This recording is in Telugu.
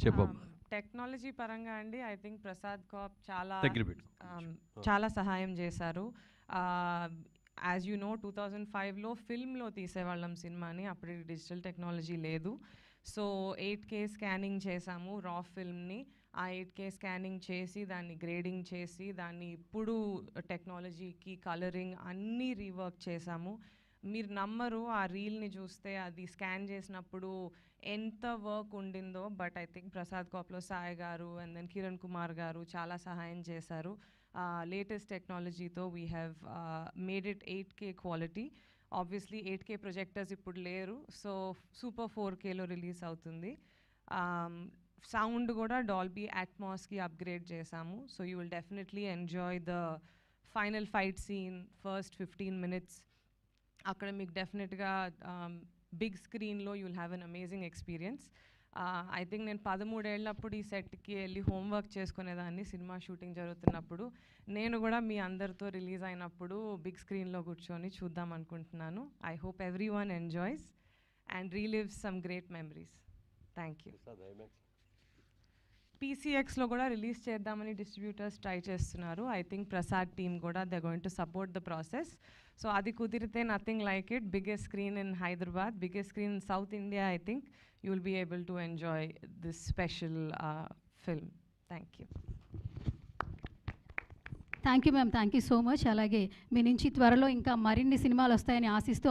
చెప్పమ్మా. టెక్నాలజీ పరంగా అండి ఐ థింక్ ప్రసాద్ కాప్ దగ్గర పెట్టు. చాలా సహాయం చేశారు. యాజ్ యూ నో 2005లో ఫిల్మ్లో తీసేవాళ్ళం సినిమాని, అప్పుడు డిజిటల్ టెక్నాలజీ లేదు. సో 8K స్కానింగ్ చేసాము రా ఫిల్మ్ని. ఆ 8K స్కానింగ్ చేసి దాన్ని గ్రేడింగ్ చేసి దాన్ని ఇప్పుడు టెక్నాలజీకి కలరింగ్ అన్నీ రీవర్క్ చేసాము. మీరు నమ్మరు, ఆ రీల్ని చూస్తే అది స్కాన్ చేసినప్పుడు ఎంత వర్క్ ఉండిందో. బట్ ఐ థింక్ ప్రసాద్ కాప్లో సాయి గారు అండ్ దెన్ కిరణ్ కుమార్ గారు చాలా సహాయం చేశారు. లేటెస్ట్ టెక్నాలజీతో we have made it 8K quality. Obviously 8K projectors ఇప్పుడు లేరు, సో సూపర్ 4Kలో రిలీజ్ అవుతుంది. సౌండ్ కూడా డాల్బీ అట్మాస్కి అప్గ్రేడ్ చేసాము. So you will definitely enjoy the final fight scene first 15 minutes. అక్కడ మీకు డెఫినెట్గా బిగ్ స్క్రీన్లో you will have an amazing experience. I think నేను 13 ఏళ్ళప్పుడు ఈ సెట్కి వెళ్ళి హోంవర్క్ చేసుకునేదాన్ని సినిమా షూటింగ్ జరుగుతున్నప్పుడు. నేను కూడా మీ అందరితో రిలీజ్ అయినప్పుడు బిగ్ స్క్రీన్లో కూర్చొని చూద్దాం అనుకుంటున్నాను. I hope everyone enjoys and relives some great memories. Thank you. PCXలో కూడా రిలీజ్ చేద్దామని డిస్ట్రిబ్యూటర్స్ ట్రై చేస్తున్నారు. ఐ థింక్ ప్రసాద్ టీమ్ కూడా they going to support the process. So అది కుదిరితే nothing like it. Biggest screen in Hyderabad, biggest screen in south India. I think you will be able to enjoy this special film. Thank you. Thank you ma'am, thank you so much. అలాగే మీ నుంచి త్వరలో ఇంకా మరిన్ని సినిమాలు వస్తాయని ఆశిస్తూ